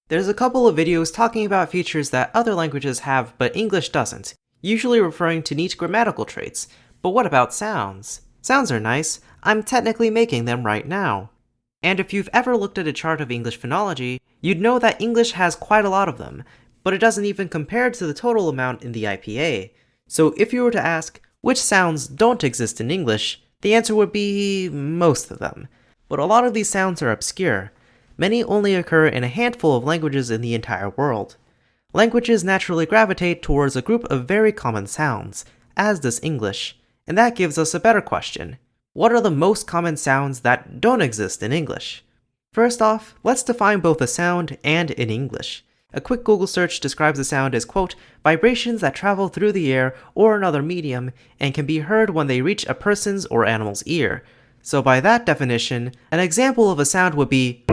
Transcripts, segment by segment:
There's a couple of videos talking about features that other languages have but English doesn't, usually referring to neat grammatical traits. But what about sounds? Sounds are nice. I'm technically making them right now. And if you've ever looked at a chart of English phonology, you'd know that English has quite a lot of them, but it doesn't even compare to the total amount in the IPA. So if you were to ask, which sounds don't exist in English, the answer would be most of them. But a lot of these sounds are obscure. Many only occur in a handful of languages in the entire world. Languages naturally gravitate towards a group of very common sounds, as does English, and that gives us a better question. What are the most common sounds that don't exist in English? First off, let's define both a sound and in English. A quick Google search describes a sound as, quote, vibrations that travel through the air or another medium and can be heard when they reach a person's or animal's ear. So by that definition, an example of a sound would be,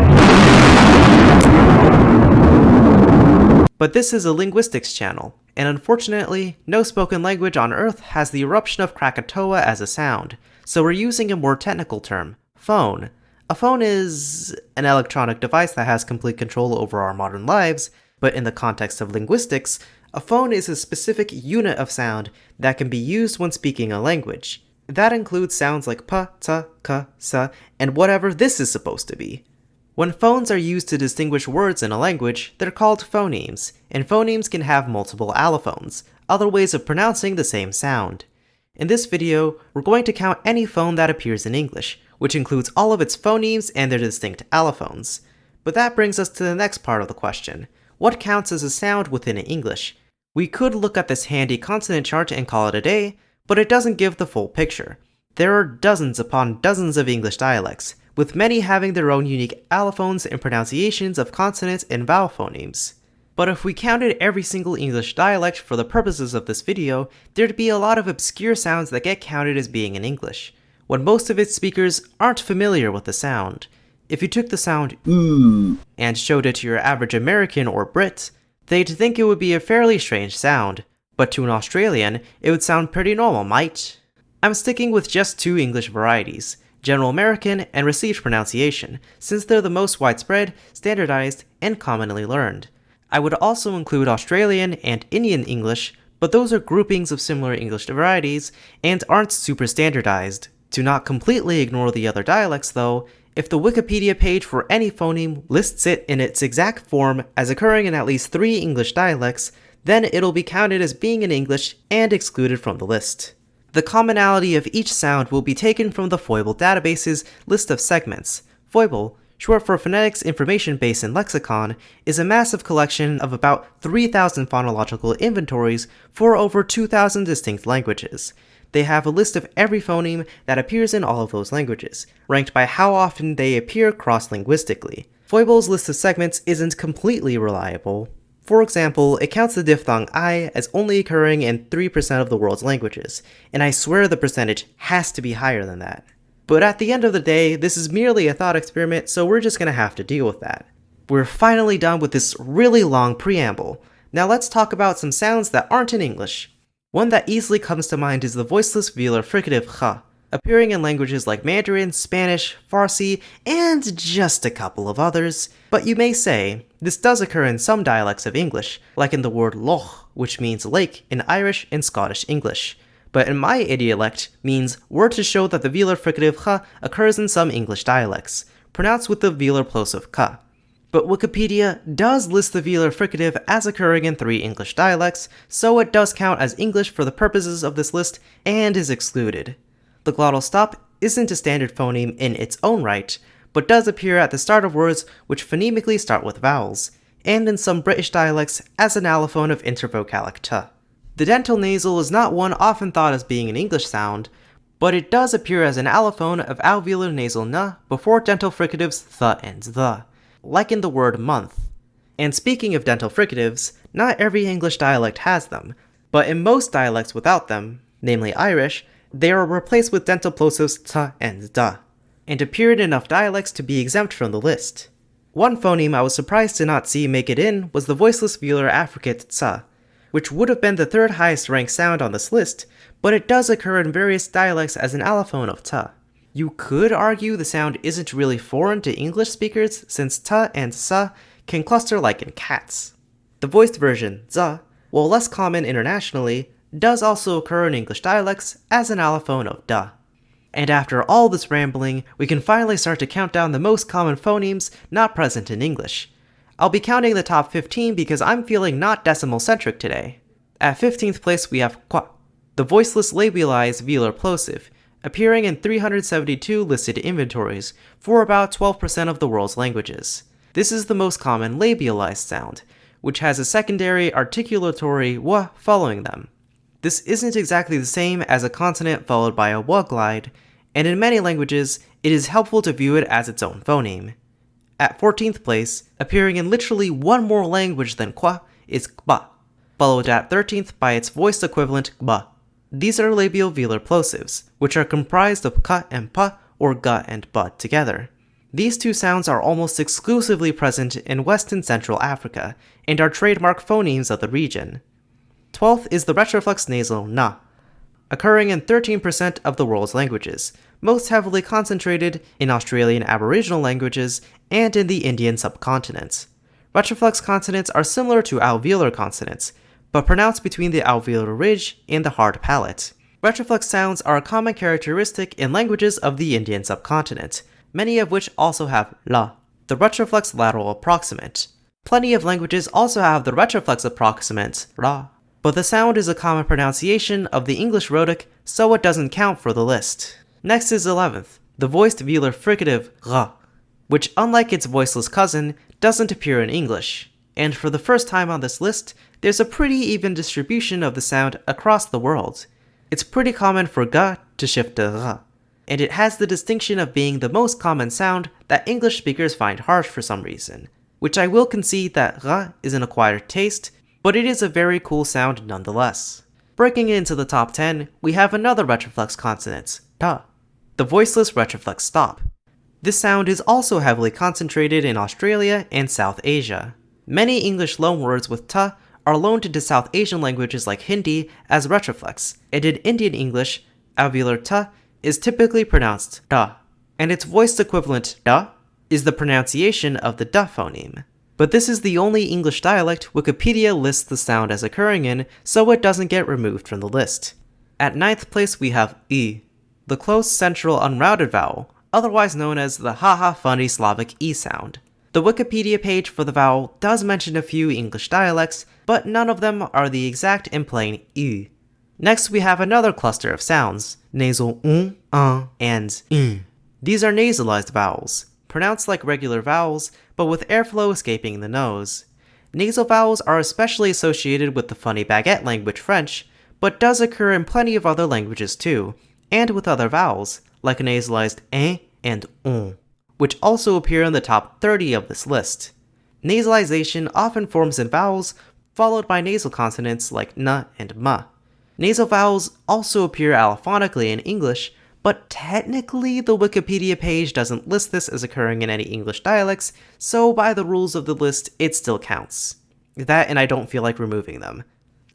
but this is a linguistics channel, and unfortunately, no spoken language on Earth has the eruption of Krakatoa as a sound, so we're using a more technical term, phone. A phone is an electronic device that has complete control over our modern lives, but in the context of linguistics, a phone is a specific unit of sound that can be used when speaking a language. That includes sounds like pa, ta, ka, sa, and whatever this is supposed to be. When phones are used to distinguish words in a language, they're called phonemes, and phonemes can have multiple allophones, other ways of pronouncing the same sound. In this video, we're going to count any phone that appears in English, which includes all of its phonemes and their distinct allophones. But that brings us to the next part of the question. What counts as a sound within English? We could look at this handy consonant chart and call it a day, but it doesn't give the full picture. There are dozens upon dozens of English dialects, with many having their own unique allophones and pronunciations of consonants and vowel phonemes. But if we counted every single English dialect for the purposes of this video, there'd be a lot of obscure sounds that get counted as being in English, when most of its speakers aren't familiar with the sound. If you took the sound ooh and showed it to your average American or Brit, they'd think it would be a fairly strange sound, but to an Australian, it would sound pretty normal, mate. I'm sticking with just two English varieties, General American and Received Pronunciation, since they're the most widespread, standardized, and commonly learned. I would also include Australian and Indian English, but those are groupings of similar English varieties and aren't super standardized. To not completely ignore the other dialects though, if the Wikipedia page for any phoneme lists it in its exact form as occurring in at least 3 English dialects, then it'll be counted as being in English and excluded from the list. The commonality of each sound will be taken from the PHOIBLE database's list of segments. PHOIBLE, short for Phonetics Information Base and Lexicon, is a massive collection of about 3,000 phonological inventories for over 2,000 distinct languages. They have a list of every phoneme that appears in all of those languages, ranked by how often they appear cross-linguistically. PHOIBLE's list of segments isn't completely reliable. For example, it counts the diphthong I as only occurring in 3% of the world's languages, and I swear the percentage has to be higher than that. But at the end of the day, this is merely a thought experiment, so we're just gonna have to deal with that. We're finally done with this really long preamble. Now let's talk about some sounds that aren't in English. One that easily comes to mind is the voiceless velar fricative kha, appearing in languages like Mandarin, Spanish, Farsi, and just a couple of others. But you may say, this does occur in some dialects of English, like in the word loch, which means lake in Irish and Scottish English. But in my idiolect means word to show that the velar fricative kha occurs in some English dialects, pronounced with the velar plosive ka. But Wikipedia does list the velar fricative as occurring in 3 English dialects, so it does count as English for the purposes of this list and is excluded. The glottal stop isn't a standard phoneme in its own right, but does appear at the start of words which phonemically start with vowels, and in some British dialects as an allophone of intervocalic t. The dental nasal is not one often thought as being an English sound, but it does appear as an allophone of alveolar nasal n before dental fricatives th and the, like in the word month. And speaking of dental fricatives, not every English dialect has them, but in most dialects without them, namely Irish, they are replaced with dental plosives t and da, and appear in enough dialects to be exempt from the list. One phoneme I was surprised to not see make it in was the voiceless velar affricate tsa, which would have been the 3rd highest ranked sound on this list, but it does occur in various dialects as an allophone of ta. You could argue the sound isn't really foreign to English speakers since ta and sa can cluster like in cats. The voiced version, z, while less common internationally, does also occur in English dialects as an allophone of da. And after all this rambling, we can finally start to count down the most common phonemes not present in English. I'll be counting the top 15 because I'm feeling not decimal-centric today. At 15th place we have qua, the voiceless labialized velar plosive, appearing in 372 listed inventories for about 12% of the world's languages. This is the most common labialized sound, which has a secondary articulatory w following them. This isn't exactly the same as a consonant followed by a w glide, and in many languages, it is helpful to view it as its own phoneme. At 14th place, appearing in literally one more language than qua, is kba, followed at 13th by its voiced equivalent kba. These are labial velar plosives, which are comprised of ka and pa or ga and ba together. These two sounds are almost exclusively present in West and Central Africa, and are trademark phonemes of the region. 12th is the retroflex nasal na, occurring in 13% of the world's languages, most heavily concentrated in Australian Aboriginal languages and in the Indian subcontinent. Retroflex consonants are similar to alveolar consonants, but pronounced between the alveolar ridge and the hard palate. Retroflex sounds are a common characteristic in languages of the Indian subcontinent, many of which also have la, the retroflex lateral approximant. Plenty of languages also have the retroflex approximant, ra, but the sound is a common pronunciation of the English rhotic, so it doesn't count for the list. Next is 11th, the voiced velar fricative ra, which unlike its voiceless cousin, doesn't appear in English. And for the first time on this list, there's a pretty even distribution of the sound across the world. It's pretty common for ga to shift to ra, and it has the distinction of being the most common sound that English speakers find harsh for some reason, which I will concede that ra is an acquired taste, but it is a very cool sound nonetheless. Breaking into the top 10, we have another retroflex consonant, ta, the voiceless retroflex stop. This sound is also heavily concentrated in Australia and South Asia. Many English loanwords with ta are loaned into South Asian languages like Hindi as retroflex, and in Indian English, alveolar ta is typically pronounced da, and its voiced equivalent da is the pronunciation of the da phoneme. But this is the only English dialect Wikipedia lists the sound as occurring in, so it doesn't get removed from the list. At 9th place we have I, the close central unrounded vowel, otherwise known as the haha funny Slavic E sound. The Wikipedia page for the vowel does mention a few English dialects, but none of them are the exact and plain I. Next we have another cluster of sounds, nasal and These are nasalized vowels, pronounced like regular vowels, but with airflow escaping the nose. Nasal vowels are especially associated with the funny baguette language French, but does occur in plenty of other languages too, and with other vowels, like nasalized and which also appear in the top 30 of this list. Nasalization often forms in vowels, followed by nasal consonants like na and ma. Nasal vowels also appear allophonically in English, but technically the Wikipedia page doesn't list this as occurring in any English dialects, so by the rules of the list, it still counts. That and I don't feel like removing them.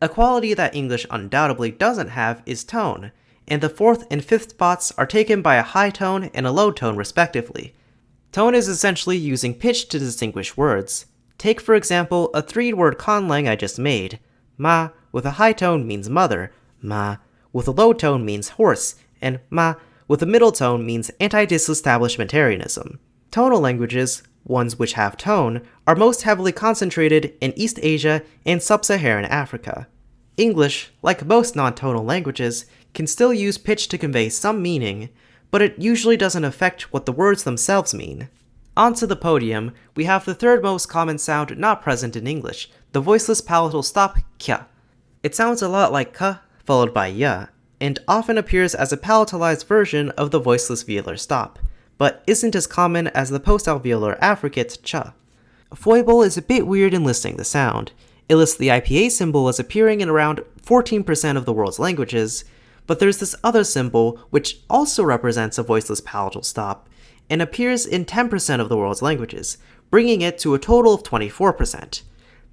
A quality that English undoubtedly doesn't have is tone, and the 4th and 5th spots are taken by a high tone and a low tone respectively. Tone is essentially using pitch to distinguish words. Take for example a 3-word conlang I just made. Ma with a high tone means mother, ma with a low tone means horse, and ma with a middle tone means anti-disestablishmentarianism. Tonal languages, ones which have tone, are most heavily concentrated in East Asia and Sub-Saharan Africa. English, like most non-tonal languages, can still use pitch to convey some meaning, but it usually doesn't affect what the words themselves mean. Onto the podium, we have the third most common sound not present in English, the voiceless palatal stop kya. It sounds a lot like ka, followed by ya, and often appears as a palatalized version of the voiceless velar stop, but isn't as common as the post-alveolar affricate cha. Foible is a bit weird in listing the sound. It lists the IPA symbol as appearing in around 14% of the world's languages, but there's this other symbol which also represents a voiceless palatal stop, and appears in 10% of the world's languages, bringing it to a total of 24%.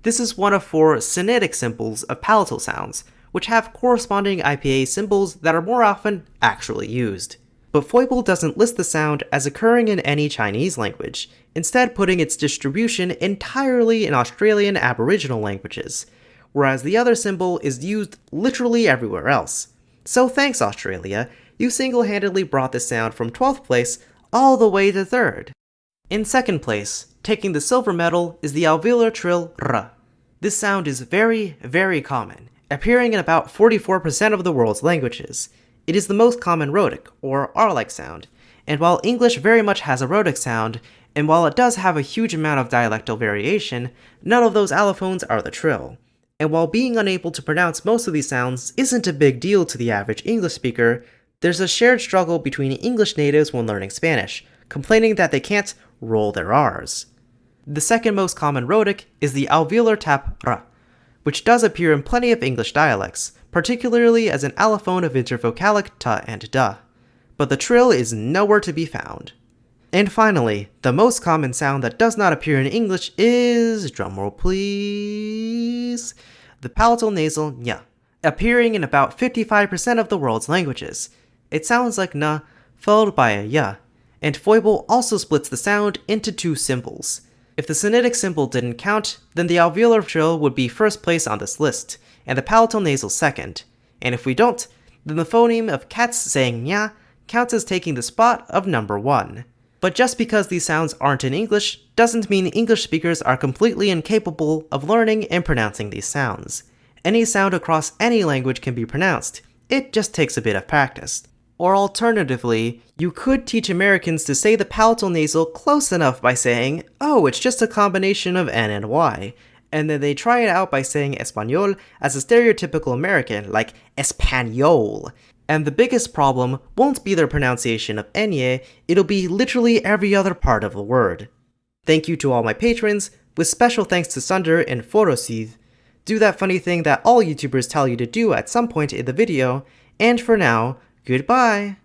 This is one of 4 sinitic symbols of palatal sounds, which have corresponding IPA symbols that are more often actually used. But Foible doesn't list the sound as occurring in any Chinese language, instead putting its distribution entirely in Australian Aboriginal languages, whereas the other symbol is used literally everywhere else. So thanks Australia, you single-handedly brought this sound from 12th place all the way to 3rd. In 2nd place, taking the silver medal, is the alveolar trill r. This sound is very, very common, appearing in about 44% of the world's languages. It is the most common rhotic, or R-like sound, and while English very much has a rhotic sound, and while it does have a huge amount of dialectal variation, none of those allophones are the trill. And while being unable to pronounce most of these sounds isn't a big deal to the average English speaker, there's a shared struggle between English natives when learning Spanish, complaining that they can't roll their R's. The second most common rhotic is the alveolar tap r, which does appear in plenty of English dialects, particularly as an allophone of intervocalic t and d, but the trill is nowhere to be found. And finally, the most common sound that does not appear in English is, drumroll please, the palatal nasal nya, appearing in about 55% of the world's languages. It sounds like na, followed by a ya, and Foible also splits the sound into 2 symbols. If the sinitic symbol didn't count, then the alveolar trill would be 1st place on this list, and the palatal nasal 2nd. And if we don't, then the phoneme of cats saying nya counts as taking the spot of number 1. But just because these sounds aren't in English doesn't mean English speakers are completely incapable of learning and pronouncing these sounds. Any sound across any language can be pronounced, it just takes a bit of practice. Or alternatively, you could teach Americans to say the palatal nasal close enough by saying, oh, it's just a combination of N and Y, and then they try it out by saying Español as a stereotypical American, like Español. And the biggest problem won't be their pronunciation of Enye, it'll be literally every other part of the word. Thank you to all my patrons, with special thanks to Sunder and Forosid. Do that funny thing that all YouTubers tell you to do at some point in the video, and for now, goodbye!